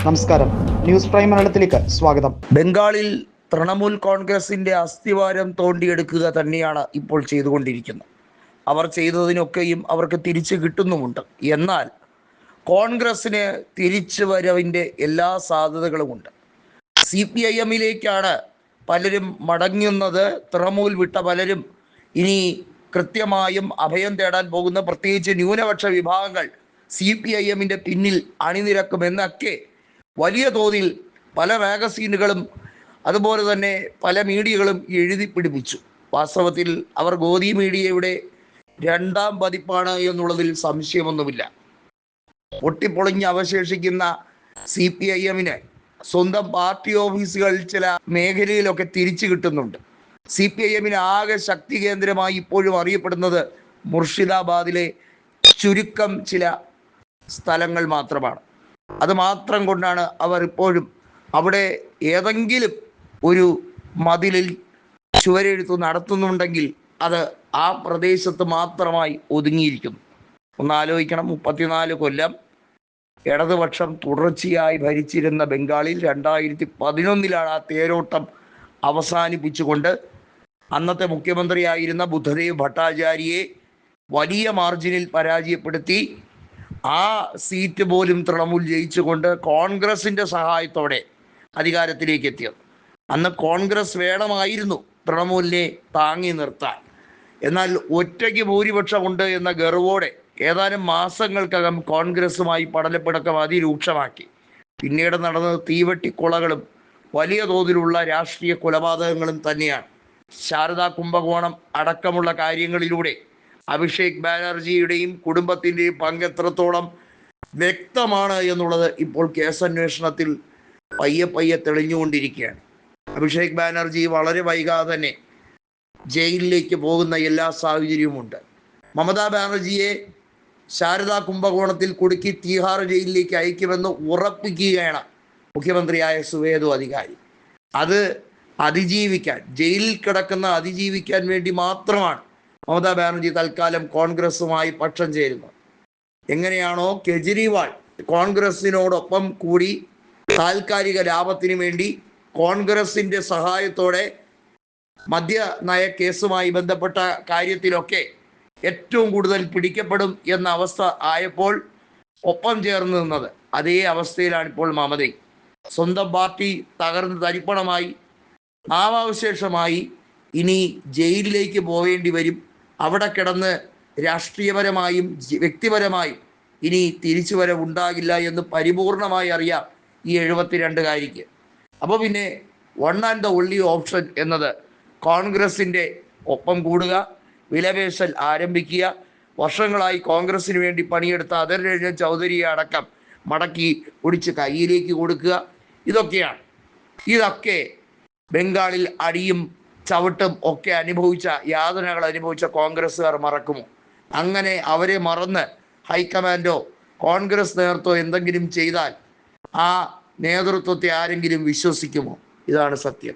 നമസ്കാരം, news prime മലയാളത്തിലേക്ക് സ്വാഗതം. ബംഗാളിൽ തൃണമൂൽ കോൺഗ്രസിന്റെ അസ്ഥിവാരം തോണ്ടിയെടുക്കുക തന്നെയാണ് ഇപ്പോൾ ചെയ്തുകൊണ്ടിരിക്കുന്നത്. അവർ ചെയ്തതിനൊക്കെയും അവർക്ക് തിരിച്ചു കിട്ടുന്നുമുണ്ട്. എന്നാൽ കോൺഗ്രസിന് തിരിച്ചു വരവിൻ്റെ എല്ലാ സാധ്യതകളുമുണ്ട്. CPIMലേക്കാണ് പലരും മടങ്ങുന്നത്. തൃണമൂൽ വിട്ട പലരും ഇനി കൃത്യമായും അഭയം തേടാൻ പോകുന്ന, പ്രത്യേകിച്ച് ന്യൂനപക്ഷ വിഭാഗങ്ങൾ CPIMന്റെ പിന്നിൽ അണിനിരക്കുമെന്നൊക്കെ വലിയ തോതിൽ പല മാഗസീനുകളും അതുപോലെ തന്നെ പല മീഡിയകളും എഴുതി പിടിപ്പിച്ചു. വാസ്തവത്തിൽ അവർ ഗോദി മീഡിയയുടെ രണ്ടാം പതിപ്പാണ് എന്നുള്ളതിൽ സംശയമൊന്നുമില്ല. പൊട്ടിപ്പൊളിഞ്ഞ് അവശേഷിക്കുന്ന CPIMന് സ്വന്തം പാർട്ടി ഓഫീസുകൾ ചില മേഖലയിലൊക്കെ തിരിച്ചു കിട്ടുന്നുണ്ട്. CPIMന് ആകെ ശക്തി കേന്ദ്രമായി ഇപ്പോഴും അറിയപ്പെടുന്നത് മുർഷിദാബാദിലെ ചുരുക്കം ചില സ്ഥലങ്ങൾ മാത്രമാണ്. അത് മാത്രം കൊണ്ടാണ് അവർ ഇപ്പോഴും അവിടെ ഏതെങ്കിലും ഒരു മതിലിൽ ചുവരെഴുത്ത് നടത്തുന്നുണ്ടെങ്കിൽ അത് ആ പ്രദേശത്ത് മാത്രമായി ഒതുങ്ങിയിരിക്കുന്നു. ഒന്ന് ആലോചിക്കണം, 34 കൊല്ലം ഇടതുപക്ഷം തുടർച്ചയായി ഭരിച്ചിരുന്ന ബംഗാളിൽ 2011 ആ തേരോട്ടം അവസാനിപ്പിച്ചുകൊണ്ട് അന്നത്തെ മുഖ്യമന്ത്രിയായിരുന്ന ബുദ്ധദേവ് ഭട്ടാചാര്യയെ വലിയ മാർജിനിൽ പരാജയപ്പെടുത്തി ആ സീറ്റ് പോലും തൃണമൂൽ ജയിച്ചുകൊണ്ട് കോൺഗ്രസിൻ്റെ സഹായത്തോടെ അധികാരത്തിലേക്ക് എത്തിയത്. അന്ന് കോൺഗ്രസ് വേണമായിരുന്നു തൃണമൂലിനെ താങ്ങി നിർത്താൻ. എന്നാൽ ഒറ്റയ്ക്ക് ഭൂരിപക്ഷമുണ്ട് എന്ന ഗർവോടെ ഏതാനും മാസങ്ങൾക്കകം കോൺഗ്രസുമായി പടലപ്പിണക്കം അതിരൂക്ഷമാക്കി. പിന്നീട് നടന്നത് തീവെട്ടിക്കൊളകളും വലിയ തോതിലുള്ള രാഷ്ട്രീയ കൊലപാതകങ്ങളും തന്നെയാണ്. ശാരദാ കുംഭകോണം അടക്കമുള്ള കാര്യങ്ങളിലൂടെ അഭിഷേക് ബാനർജിയുടെയും കുടുംബത്തിൻ്റെയും പങ്ക് എത്രത്തോളം വ്യക്തമാണ് എന്നുള്ളത് ഇപ്പോൾ കേസന്വേഷണത്തിൽ പയ്യെ തെളിഞ്ഞുകൊണ്ടിരിക്കുകയാണ്. അഭിഷേക് ബാനർജി വളരെ വൈകാതെ തന്നെ ജയിലിലേക്ക് പോകുന്ന എല്ലാ സാഹചര്യവുമുണ്ട്. മമതാ ബാനർജിയെ ശാരദാ കുംഭകോണത്തിൽ കുടുക്കി തീഹാർ ജയിലിലേക്ക് അയക്കുമെന്ന് ഉറപ്പിക്കുകയാണ് മുഖ്യമന്ത്രിയായ സുവേന്ദു അധികാരി. അത് അതിജീവിക്കാൻ, ജയിലിൽ കിടക്കുന്ന അതിജീവിക്കാൻ വേണ്ടി മാത്രമാണ് മമതാ ബാനർജി തൽക്കാലം കോൺഗ്രസുമായി പക്ഷം ചേരുന്നത്. എങ്ങനെയാണോ കെജ്രിവാൾ കോൺഗ്രസിനോടൊപ്പം കൂടി താൽക്കാലിക ലാഭത്തിന് വേണ്ടി കോൺഗ്രസിൻ്റെ സഹായത്തോടെ മദ്യനയ കേസുമായി ബന്ധപ്പെട്ട കാര്യത്തിലൊക്കെ ഏറ്റവും കൂടുതൽ പിടിക്കപ്പെടും എന്ന അവസ്ഥ ആയപ്പോൾ ഒപ്പം ചേർന്ന് നിന്നത്, അതേ അവസ്ഥയിലാണ് ഇപ്പോൾ മമതയും. സ്വന്തം പാർട്ടി തകർന്ന് തരിപ്പണമായി, നാമാവശേഷമായി ഇനി ജയിലിലേക്ക് പോവേണ്ടി വരും. അവിടെ കിടന്ന് രാഷ്ട്രീയപരമായും വ്യക്തിപരമായും ഇനി തിരിച്ചു വരവുണ്ടാകില്ല എന്ന് പരിപൂർണമായി അറിയാം ഈ 72കാരിക്ക്. അപ്പോൾ പിന്നെ one and the only option എന്നത് കോൺഗ്രസിൻ്റെ ഒപ്പം കൂടുക, വിലപേശൽ ആരംഭിക്കുക, വർഷങ്ങളായി കോൺഗ്രസിന് വേണ്ടി പണിയെടുത്ത അധർ രഞ്ജൻ ചൗധരിയെ അടക്കം മടക്കി ഒടിച്ച് കയ്യിലേക്ക് കൊടുക്കുക. ഇതൊക്കെ ബംഗാളിൽ അടിയും ചവിട്ടും ഒക്കെ യാതനകൾ അനുഭവിച്ച കോൺഗ്രസ്സുകാർ മറക്കുമോ? അങ്ങനെ അവരെ മറന്ന് ഹൈക്കമാൻഡോ കോൺഗ്രസ് നേതൃത്വം എന്തെങ്കിലും ചെയ്താൽ ആ നേതൃത്വത്തെ ആരെങ്കിലും വിശ്വസിക്കുമോ? ഇതാണ് സത്യം.